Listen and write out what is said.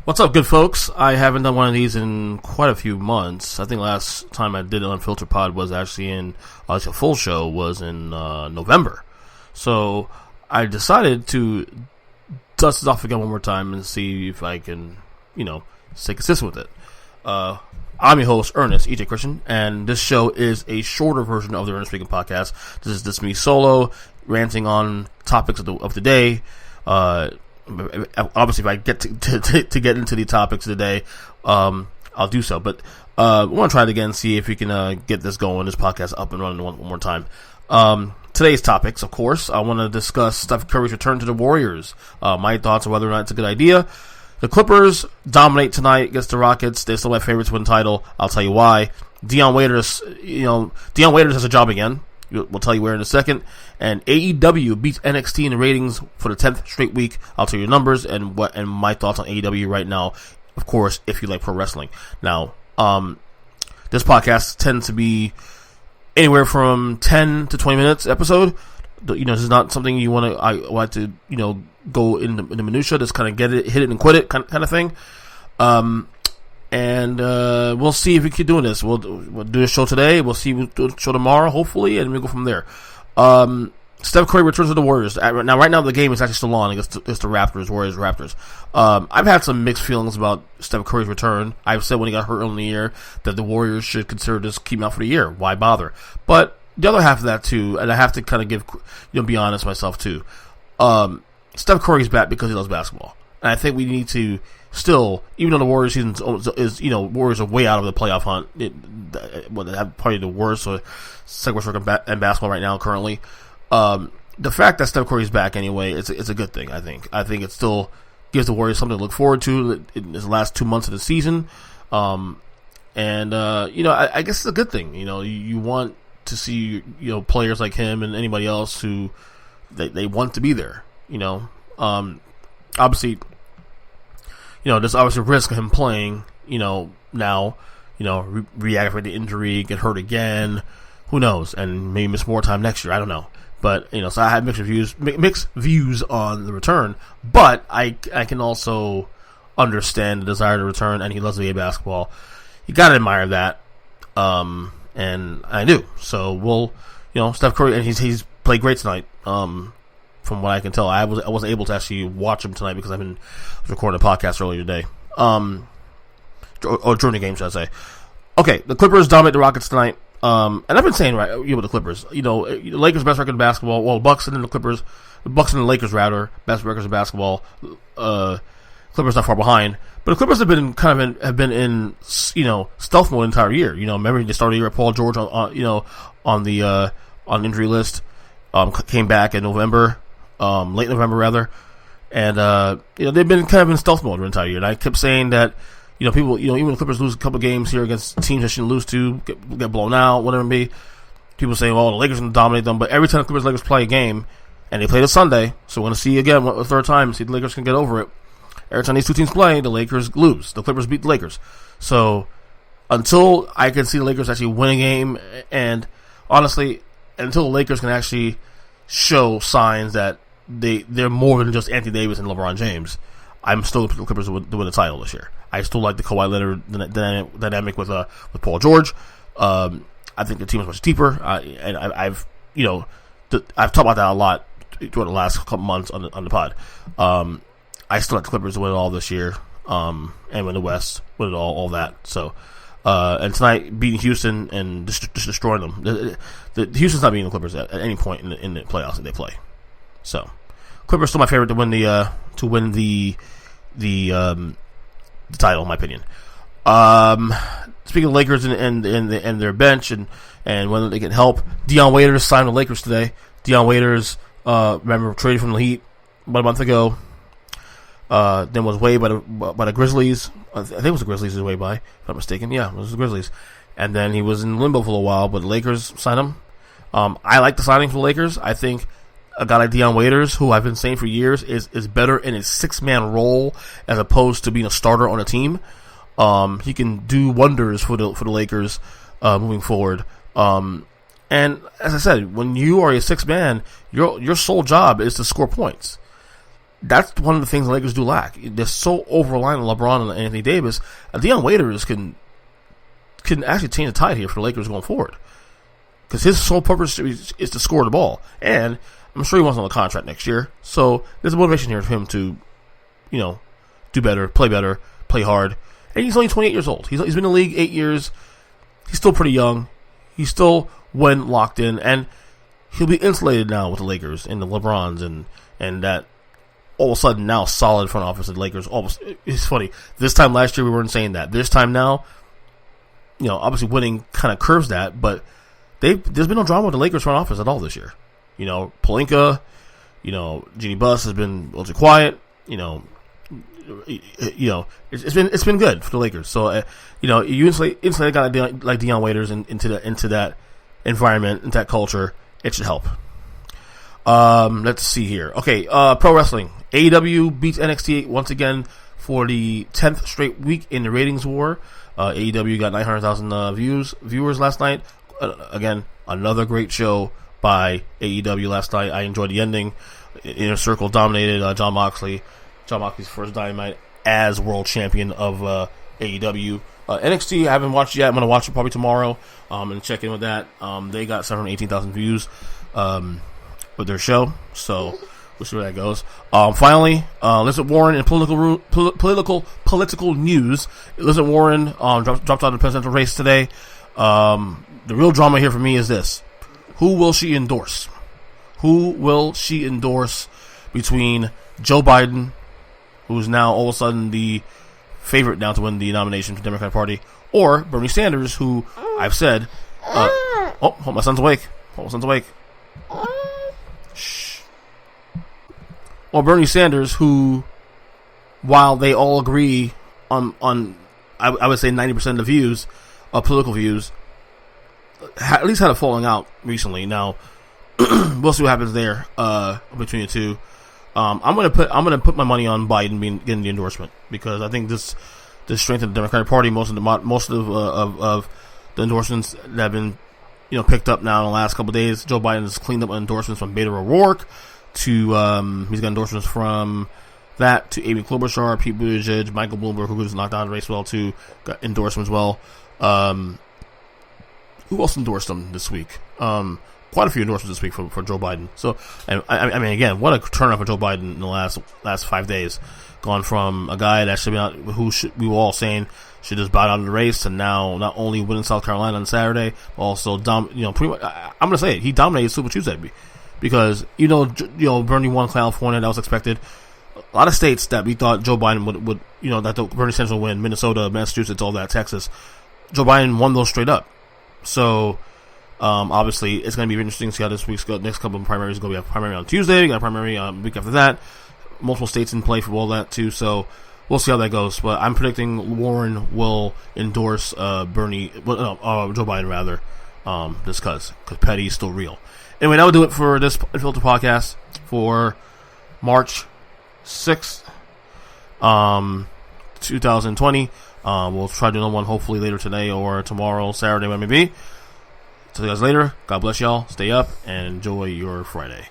What's up, good folks? I haven't done one of these in quite a few months. I think last time I did an Unfiltered pod was actually a full show was in November. So I decided to dust it off again one more time and see if I can, stay consistent with it. I'm your host, Ernest, EJ Christian, and this show is a shorter version of the Ernest Speaking podcast. This is just me solo, ranting on topics of the day. Obviously, if I get to get into the topics of the day, I'll do so. But we want to try it again, see if we can get this going, this podcast up and running one more time. Today's topics, of course, I want to discuss Steph Curry's return to the Warriors. My thoughts on whether or not it's a good idea. The Clippers dominate tonight against the Rockets. They're still my favorites to win the title. I'll tell you why. Dion Waiters has a job again. We'll tell you where in a second. And AEW beats NXT in the ratings for the 10th straight week. I'll tell you the numbers and my thoughts on AEW right now. Of course, if you like pro wrestling. Now, this podcast tends to be anywhere from 10 to 20 minutes episode. This is not something I want to go in the minutia. Just kind of get it, hit it and quit it kind of thing. And we'll see if we keep doing this. We'll do a show today. We'll do a show tomorrow, hopefully, and we'll go from there. Steph Curry returns to the Warriors. Right now the game is actually still on against the Raptors, Warriors-Raptors. I've had some mixed feelings about Steph Curry's return. I've said when he got hurt early in the year that the Warriors should consider just keeping him out for the year. Why bother? But the other half of that, too, and I have to kind of be honest myself, too. Steph Curry's back because he loves basketball. And I think we need to still, even though the Warriors season is Warriors are way out of the playoff hunt. They have probably the worst or second worst record in basketball right now currently. The fact that Steph Curry's back anyway, it's a good thing. I think it still gives the Warriors something to look forward to in the last 2 months of the season. I guess it's a good thing. You want to see players like him and anybody else who they want to be there. Obviously. There's obviously a risk of him playing, now, re-aggravate the injury, get hurt again, who knows, and maybe miss more time next year, I don't know. But, so I have mixed views on the return, but I can also understand the desire to return, and he loves the game of basketball. You gotta admire that, and I do. So Steph Curry, and he's played great tonight, from what I can tell. I wasn't able to actually watch him tonight because I was recording a podcast earlier today. Or during the game, should I say. Okay, the Clippers dominate the Rockets tonight. And I've been saying, right, with the Clippers, the Lakers' best record in basketball, well, the Bucks and the Lakers, rather, best records in basketball. Clippers not far behind. But the Clippers have been in stealth mode the entire year. Remember they started the year with Paul George on the injury list. Came back in November. Late November rather, and they've been kind of in stealth mode the entire year. And I kept saying that people even the Clippers lose a couple games here against teams they shouldn't lose to, get blown out, whatever it may be. People saying, well, the Lakers are going to dominate them, but every time the Clippers Lakers play a game, and they play this Sunday, so we're going to see again a third time, see if the Lakers can get over it. Every time these two teams play, the Lakers lose. The Clippers beat the Lakers. So until I can see the Lakers actually win a game, and honestly, until the Lakers can actually show signs that they're more than just Anthony Davis and LeBron James, I'm still going to put the Clippers to win the title this year. I still like the Kawhi Leonard dynamic with Paul George. I think the team is much deeper, and I've talked about that a lot throughout the last couple months on the pod. I still like the Clippers to win it all this year, and win the West, win it all that. So. And tonight, beating Houston and just destroying them. The Houston's not beating the Clippers at any point in the playoffs that they play. So, Clippers still my favorite to win the title, in my opinion. Speaking of Lakers and their bench and whether they can help, Dion Waiters signed with the Lakers today. Dion Waiters, remember, traded from the Heat about a month ago. Then was waived by the Grizzlies. I think it was the Grizzlies he was waived by, if I'm not mistaken. Yeah, it was the Grizzlies. And then he was in limbo for a while, but the Lakers signed him. I like the signing for the Lakers. I think a guy like Dion Waiters, who I've been saying for years, is better in a six-man role as opposed to being a starter on a team. He can do wonders for the Lakers moving forward. And as I said, when you are a six-man, your sole job is to score points. that's one of the things the Lakers do lack. They're so over-reliant on LeBron and Anthony Davis. Dion Waiters can actually change the tide here for the Lakers going forward. Because his sole purpose is to score the ball. And I'm sure he wants another contract next year. So there's a motivation here for him to, do better, play hard. And he's only 28 years old. He's been in the league 8 years. He's still pretty young. He's still when locked in. And he'll be insulated now with the Lakers and the LeBrons and that all of a sudden now solid front office of the Lakers. It's funny. This time last year we weren't saying that. This time now, obviously winning kind of curves that, but there's been no drama with the Lakers front office at all this year. Pelinka, Jeannie Buss has been a little too quiet. It's been good for the Lakers. So you insulate a guy like Dion Waiters into that environment, into that culture. It should help. Let's see here. Okay, pro wrestling. AEW beats NXT once again for the 10th straight week in the ratings war. AEW got 900,000 viewers last night. Again, another great show by AEW last night. I enjoyed the ending. Inner Circle dominated Jon Moxley's first Dynamite as world champion of AEW. NXT, I haven't watched yet. I'm going to watch it probably tomorrow and check in with that. They got 718,000 views with their show, so we'll see where that goes. Finally, Elizabeth Warren in political news. Elizabeth Warren dropped out of the presidential race today. The real drama here for me is this. Who will she endorse? Who will she endorse between Joe Biden, who's now all of a sudden the favorite now to win the nomination for the Democratic Party, or Bernie Sanders, who I've said... my son's awake. Shh. Or Bernie Sanders, who, while they all agree on I would say 90% of the views, political views, at least had a falling out recently. Now, we'll see what happens there between the two. I'm gonna put my money on Biden getting the endorsement, because I think this strengthens the Democratic Party. Most of the endorsements that have been picked up now in the last couple of days. Joe Biden has cleaned up endorsements from Beto O'Rourke to he's got endorsements from that to Amy Klobuchar, Pete Buttigieg, Michael Bloomberg, who was knocked out of the race well too, got endorsements well. Who else endorsed him this week? Quite a few endorsements this week for Joe Biden. So, I mean, again, what a turnout for Joe Biden in the last 5 days. Gone from a guy that should be out, we were all saying should just bow out of the race, to now not only winning South Carolina on Saturday, but also pretty much. I'm gonna say it, he dominated Super Tuesday, because Bernie won California, that was expected. A lot of states that we thought Joe Biden would that Bernie Sanders would win, Minnesota, Massachusetts, all that, Texas. Joe Biden won those straight up. So, obviously, it's going to be interesting to see how this week's next couple of primaries go. We have primary on Tuesday, we got a primary week after that. Multiple states in play for all that too, so we'll see how that goes. But I'm predicting Warren will endorse Joe Biden rather, just because petty is still real. Anyway, that will do it for this Unfiltered podcast for March 6th, 2020. We'll try to do another one hopefully later today or tomorrow, Saturday, when it may be. See you guys later. God bless y'all. Stay up and enjoy your Friday.